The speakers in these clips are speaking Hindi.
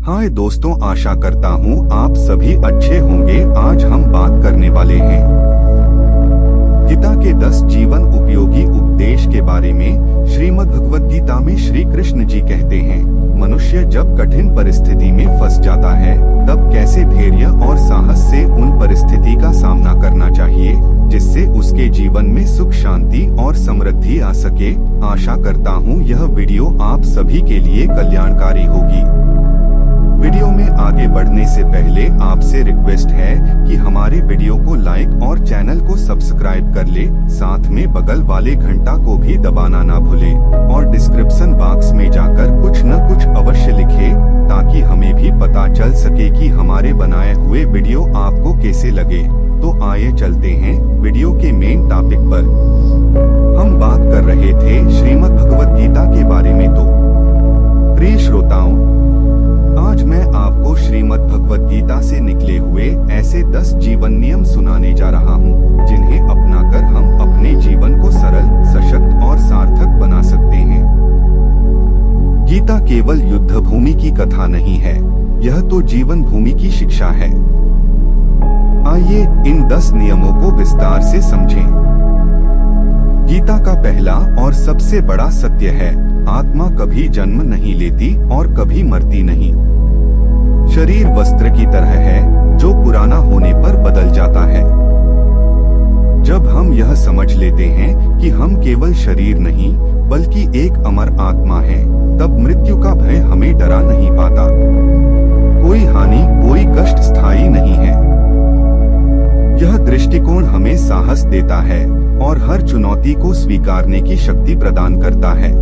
हाय दोस्तों, आशा करता हूँ आप सभी अच्छे होंगे। आज हम बात करने वाले हैं गीता के 10 जीवन उपयोगी उपदेश के बारे में। श्रीमद् भगवद गीता में श्री कृष्ण जी कहते हैं, मनुष्य जब कठिन परिस्थिति में फंस जाता है तब कैसे धैर्य और साहस से उन परिस्थिति का सामना करना चाहिए जिससे उसके जीवन में सुख, शांति और समृद्धि आ सके। आशा करता हूँ यह वीडियो आप सभी के लिए कल्याणकारी होगी। वीडियो में आगे बढ़ने से पहले आपसे रिक्वेस्ट है कि हमारे वीडियो को लाइक और चैनल को सब्सक्राइब कर ले, साथ में बगल वाले घंटा को भी दबाना ना भूले और डिस्क्रिप्शन बॉक्स में जाकर कुछ न कुछ अवश्य लिखे ताकि हमें भी पता चल सके कि हमारे बनाए हुए वीडियो आपको कैसे लगे। तो आइए चलते हैं वीडियो के मेन टॉपिक पर। हम बात कर रहे थे श्रीमद् भगवद गीता के बारे में। तो प्रिय श्रोताओं, आज मैं आपको श्रीमद् भगवद गीता से निकले हुए ऐसे 10 जीवन नियम सुनाने जा रहा हूँ जिन्हें अपनाकर हम अपने जीवन को सरल, सशक्त और सार्थक बना सकते हैं। गीता केवल युद्ध भूमि की कथा नहीं है, यह तो जीवन भूमि की शिक्षा है। आइए इन 10 नियमों को विस्तार से समझें। गीता का पहला और सबसे बड़ा सत्य है, आत्मा कभी जन्म नहीं लेती और कभी मरती नहीं। शरीर वस्त्र की तरह है जो पुराना होने पर बदल जाता है। जब हम यह समझ लेते हैं कि हम केवल शरीर नहीं बल्कि एक अमर आत्मा है, तब मृत्यु का भय हमें डरा नहीं पाता। कोई हानि, कोई कष्ट स्थायी नहीं है। यह दृष्टिकोण हमें साहस देता है और हर चुनौती को स्वीकारने की शक्ति प्रदान करता है।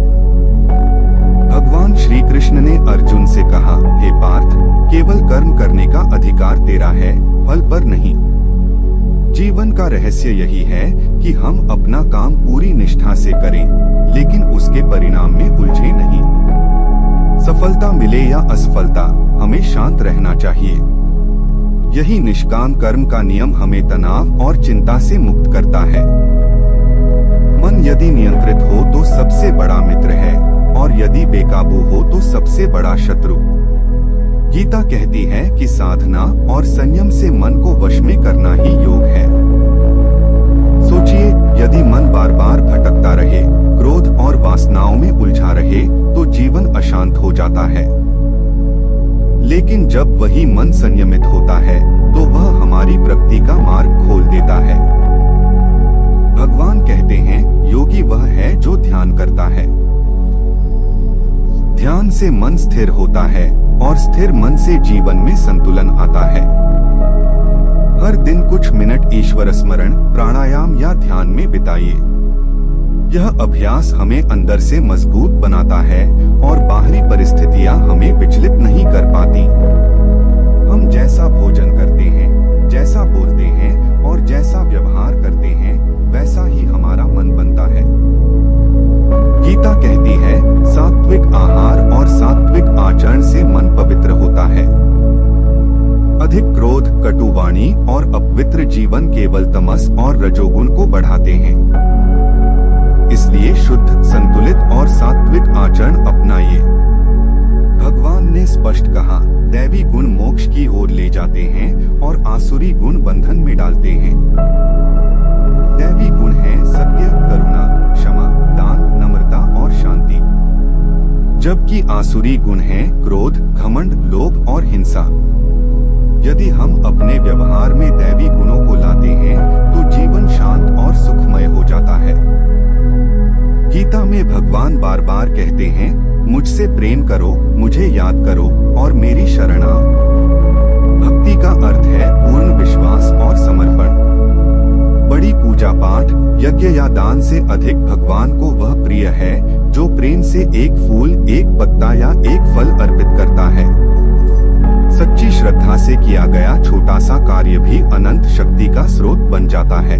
भगवान श्री कृष्ण ने अर्जुन से कहा, हे पार्थ, केवल कर्म करने का अधिकार तेरा है, फल पर नहीं। जीवन का रहस्य यही है कि हम अपना काम पूरी निष्ठा से करें, लेकिन उसके परिणाम में उलझे नहीं। सफलता मिले या असफलता, हमें शांत रहना चाहिए। यही निष्काम कर्म का नियम हमें तनाव और चिंता से मुक्त करता है। मन यदि नियंत्रित हो तो सबसे बड़ा मित्र है और यदि बेकाबू हो तो सबसे बड़ा शत्रु। गीता कहती है कि साधना और संयम से मन को वश में करना ही योग है। सोचिए, यदि मन बार बार भटकता रहे, क्रोध और वासनाओं में उलझा रहे, तो जीवन अशांत हो जाता है। लेकिन जब वही मन संयमित होता है तो वह हमारी प्रगति का मार्ग खोल देता है। भगवान कहते हैं, योगी वह है जो ध्यान करता है। ध्यान से मन स्थिर होता है और स्थिर मन से जीवन में संतुलन आता है। हर दिन कुछ मिनट ईश्वर स्मरण, प्राणायाम या ध्यान में बिताइए। यह अभ्यास हमें अंदर से मजबूत बनाता है और बाहरी परिस्थितियां हमें विचलित नहीं कर पाती। हम जैसा भोजन करते हैं, जैसा बोलते हैं और जैसा व्यवहार करते हैं, वैसा ही हमारा मन बनता है। गीता कहती है, सात्विक आहार और सात्विक आचरण से मन पवित्र होता है। अधिक क्रोध, कटुवाणी और अपवित्र जीवन केवल तमस और रजोगुण को बढ़ाते हैं। इसलिए शुद्ध, संतुलित और सात्विक आचरण अपनाइए। भगवान ने स्पष्ट कहा, दैवी गुण मोक्ष की ओर ले जाते हैं और आसुरी गुण बंधन में डालते हैं। दैवी गुण है सत्य, करुणा, क्षमा, दान, नम्रता और शांति, जबकि आसुरी गुण है क्रोध, घमंड, लोभ और हिंसा। यदि हम अपने व्यवहार में दैवी गुणों को लाते हैं तो जीवन शांत और सुखमय हो जाता है। गीता में भगवान बार बार कहते हैं, मुझसे प्रेम करो, मुझे याद करो और मेरी शरण आओ। भक्ति का अर्थ है पूर्ण विश्वास और समर्पण। बड़ी पूजा पाठ, यज्ञ या दान से अधिक भगवान को वह प्रिय है जो प्रेम से एक फूल, एक पत्ता या एक फल अर्पित करता है। सच्ची श्रद्धा से किया गया छोटा सा कार्य भी अनंत शक्ति का स्रोत बन जाता है।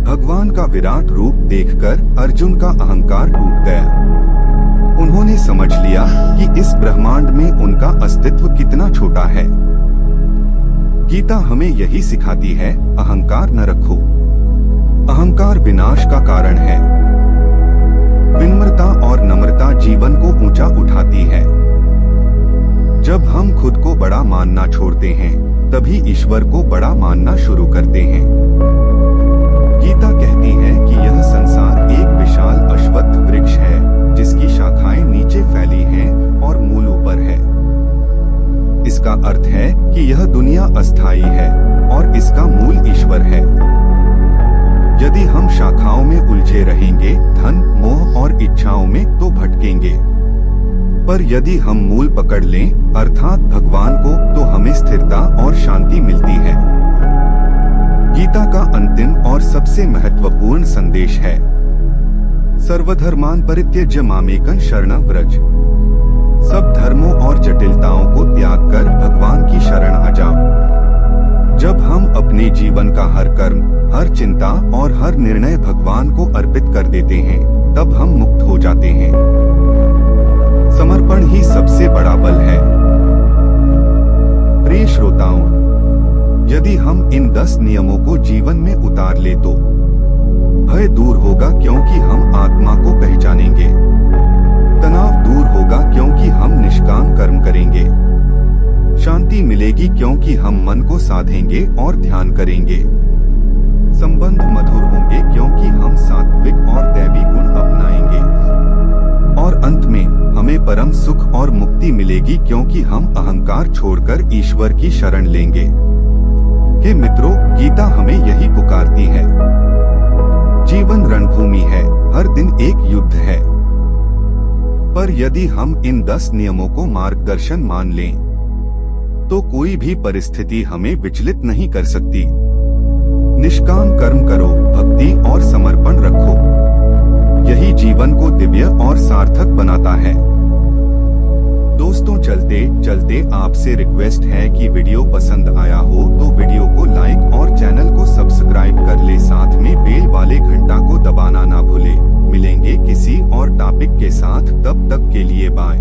भगवान का विराट रूप देखकर अर्जुन का अहंकार टूट गया। उन्होंने समझ लिया कि इस ब्रह्मांड में उनका अस्तित्व कितना छोटा है। गीता हमें यही सिखाती है, अहंकार न रखो। अहंकार विनाश का कारण है। विनम्रता और नम्रता जीवन को ऊंचा उठाती है। खुद को बड़ा मानना छोड़ते हैं तभी ईश्वर को बड़ा मानना शुरू करते हैं। गीता कहती है कि यह संसार एक विशाल अश्वत्थ वृक्ष है जिसकी शाखाएं नीचे फैली हैं और मूल ऊपर है। इसका अर्थ है कि यह दुनिया अस्थायी है और इसका मूल ईश्वर है। यदि हम शाखाओं में उलझे रहेंगे, धन, मोह और इच्छाओं में, तो भटकेंगे। पर यदि हम मूल पकड़ लें, अर्थात भगवान को, तो हमें स्थिरता और शांति मिलती है। गीता का अंतिम और सबसे महत्वपूर्ण संदेश है, सर्वधर्मान् परित्यज्य मामेकं शरणं व्रज। सब धर्मों और जटिलताओं को त्याग कर भगवान की शरण आ जाओ। जब हम अपने जीवन का हर कर्म, हर चिंता और हर निर्णय भगवान को अर्पित कर देते हैं, तब हम मुक्त हो जाते हैं। समर्पण ही सबसे बड़ा बल है। प्रिय श्रोताओं, यदि हम इन 10 नियमों को जीवन में उतार ले तो भय दूर होगा क्योंकि हम आत्मा को पहचानेंगे। तनाव दूर होगा क्योंकि हम निष्काम कर्म करेंगे। शांति मिलेगी क्योंकि हम मन को साधेंगे और ध्यान करेंगे। संबंध मधुर होंगे क्योंकि हम सात्विक और दैवी गुण अपनाएंगे। और अंत में हमें परम सुख और मुक्ति मिलेगी क्योंकि हम अहंकार छोड़कर ईश्वर की शरण लेंगे। हे मित्रों, गीता हमें यही पुकारती है। जीवन रणभूमि है, हर दिन एक युद्ध है। पर यदि हम इन 10 नियमों को मार्गदर्शन मान लें, तो कोई भी परिस्थिति हमें विचलित नहीं कर सकती। निष्काम कर्म करो, भक्ति और समर्पण रखो। यही जीवन को दिव्य और सार्थक बनाता है। दोस्तों, चलते चलते आपसे रिक्वेस्ट है कि वीडियो पसंद आया हो तो वीडियो को लाइक और चैनल को सब्सक्राइब कर ले, साथ में बेल वाले घंटा को दबाना ना भूले। मिलेंगे किसी और टॉपिक के साथ, तब तक के लिए बाय।